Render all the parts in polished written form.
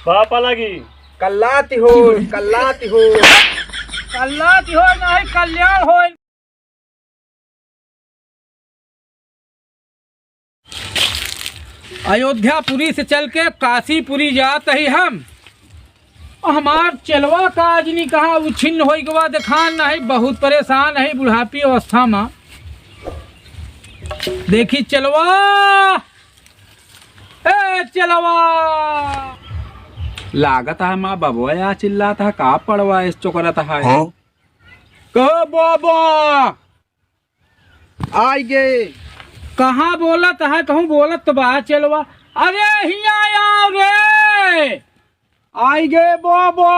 पापा लगी कल्लाती हो कल्लाती हो कल्याण हो नहीं कल्याण हो। अयोध्यापुरी से चल के काशीपुरी जात ही हम। हमार चलवा का आज नहीं कहा उछिन्न हो गवा देखान नहीं, बहुत परेशान है बुढ़ापी अवस्था में। देखी चलवा ए चलवा लागत है माँ बबुआ या चिल्लाता है का पड़वा इस चोकरत है। कहो बाबा आई गए। कहाँ बोलत है कहूँ बोलत तो बा चलवा। अरे हिया आओ रे आई गए बाबा।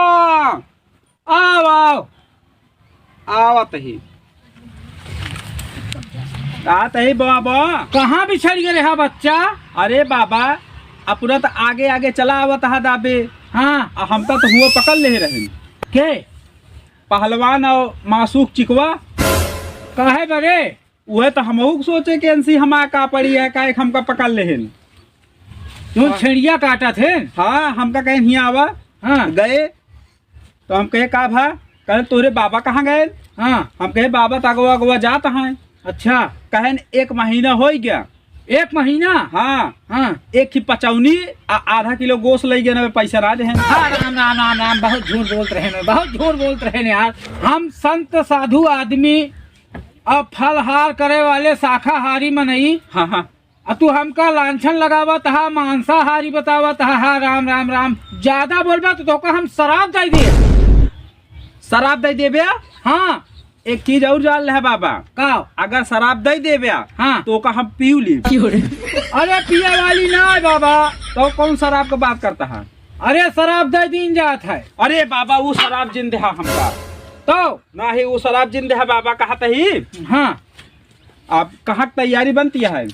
आओ आओ आवत ही आत ही बाबा। कहाँ बिछड़ गए हा बच्चा। अरे बाबा अपना तो आगे आगे चला आवत है दाबे। हाँ हम तो हुआ पकड़ ले रहे के पहलवान और मासूक चिकवा। काहे बरे वह तो हम सोचे कि अंसी हमा का पड़ी है का एक हमका पकड़ ले। तुम छेड़िया काटा थे। हाँ हमका कहे नहीं आवा। हाँ गए तो हम कहे का भा कहे तोरे बाबा कहाँ गए। हाँ हम कहे बाबा तगवा अगवा जाता है। अच्छा कहे 1 महीना हो गया। 1 महीना। हाँ हाँ एक ही पचौनी आधा किलो गोश्त ले गया ना पैसा राज है। हाँ, राम राम राम राम बहुत झूठ बोलते रहे बहुत झूठ बोलते रहे यार। हम संत साधु आदमी अब फलहार करे वाले शाकाहारी में नहीं। हाँ हाँ तू हमका लांछन लगावत हा मांसाहारी बतावत हा। राम राम राम ज्यादा बोलबा तो हम शराब दे दिए। शराब दे देबे। हाँ एक चीज और जान ले बाबा का अगर शराब दे देबे हाँ तो का हम पीऊ ली। अरे पिया वाली ना है बाबा। तो कौन शराब का बात करता है। अरे शराब दे दिन जात है। अरे बाबा वो शराब जिंदे है हमका तो ना ही वो शराब जिंदे है बाबा कहते ही। हाँ अब कहाँ तैयारी बनती है।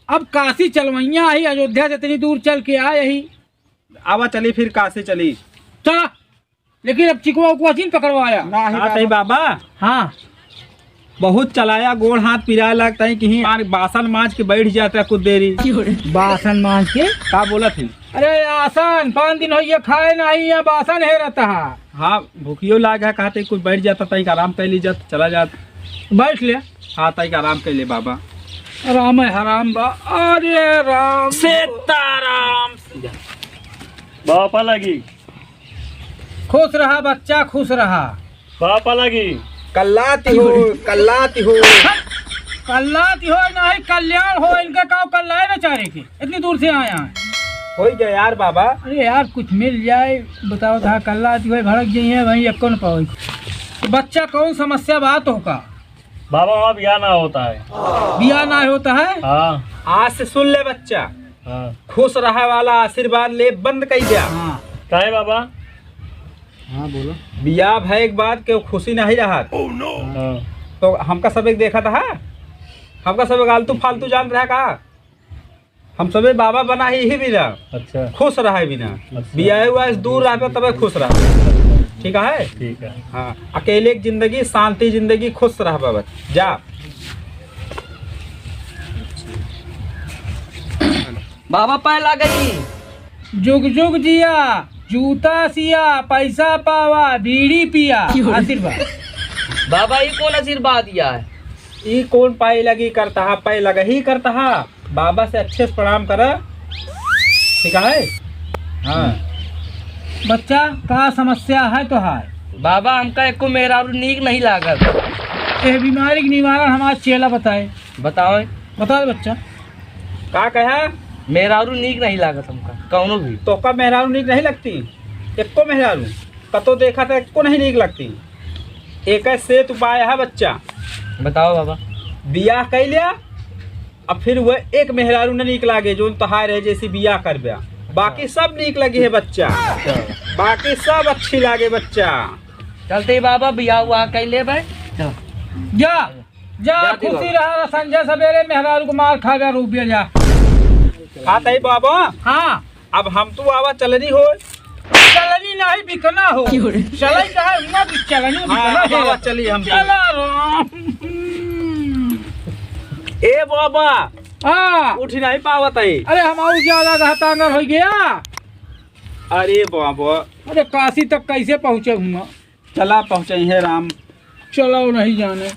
अब काशी चलवैया ही अयोध्या से इतनी दूर चल के आए ही। आवा चली फिर काशी चली चला लेकिन अब चिकवा उकवा चिन पकड़वाया ना ही बाबा। हाँ बहुत चलाया गोड़ हाथ पिराए लगता है कहीं बासन मांझ के बैठ जाता है कुछ देरी। बासन मांझ के का बोला थी। अरे आसन 5 दिन हो ये खाए नहीं है बासन है रहता है। हाँ भूखियो लाग है कहते कुछ बैठ जाता तक आराम कर ली जात चला जात। बैठ ले। हाँ तक आराम कर ले बाबा। राम है हराम बा। अरे राम सीताराम। पापा लगी खुश रहा बच्चा खुश रहा। पापा लगी कल्लाती हो कल्लाती हो। कल्याण हो नहीं कल्याण हो। इनका काम कल्याण बेचारे के इतनी दूर से आया है। हो गया यार बाबा। अरे यार कुछ मिल जाए बताओ था कल्याण हो भड़क गई है वही एक कौन पाओ। तो बच्चा कौन समस्या बात होगा। बाबा वहाँ ब्याह ना होता है। बिया ना होता है। हाँ आज से सुन ले बच्चा हाँ खुश रहा वाला आशीर्वाद ले बंद कर दिया। हाँ काहे बाबा। हाँ बोलो। बिया भय के बाद के खुशी नहीं रहा। हाँ तो हमका सब एक देखा था। हमका सब आलतू फालतू जान रहा का। हम सबे बाबा बना ही बिना अच्छा खुश रहा बिना। अच्छा। बिया हुआ दूर रह तब खुश रहा। ठीक है। ठीक है। हाँ अकेले की जिंदगी शांति जिंदगी खुश रह बाबा जा। बाबा पहला गई। जुग जुग जिया जूता सिया पैसा पावा बीड़ी पिया आशीर्वाद। बाबा ये कौन आशीर्वाद दिया है। ई कौन पाई लगी करता है पाई लगा ही करता है। बाबा से अच्छे से प्रणाम कर। ठीक है। हाँ बच्चा का समस्या है तो है। बाबा हमका एको मेरा नीक नहीं लागत। ये बीमारी के निवारण हमारा चेला बताए। बताओ बता दे बच्चा। का कहा मेरा नीक नहीं लागत हमका कौनो भी। तो का मेहरारू नीक नहीं लगती। एको मेहरारू कतो देखा था एको नहीं नीक लगती। एक सेत उपाय है बच्चा। बताओ बाबा। बियाह कर लिया अब फिर वह एक मेहरारू न नीक लागे जो तहार है जैसी बियाह कर बिया। बाकी सब नीक लगी है बच्चा। बाकी सब अच्छी लागे बच्चा। चलते बाबा बिया हुआ कह ले भाई। जा जा जाती खुशी बाबा। रहा संजय सवेरे मेहरारू को मार खा जा रुपया जा। आता ही बाबा। हाँ अब हम तो आवा चलनी हो। चलनी नहीं बिकना हो। चलई कहा ना चलनी हाँ बिकना बाबा है। चली हम। चला राम। ए बाबा हाँ उठ नहीं पावत है। अरे हम ज्यादा घातांगर हो गया। अरे बाबा, अरे काशी तक कैसे पहुँचे हुआ? चला पहुँचे है राम। चलो नहीं जाने।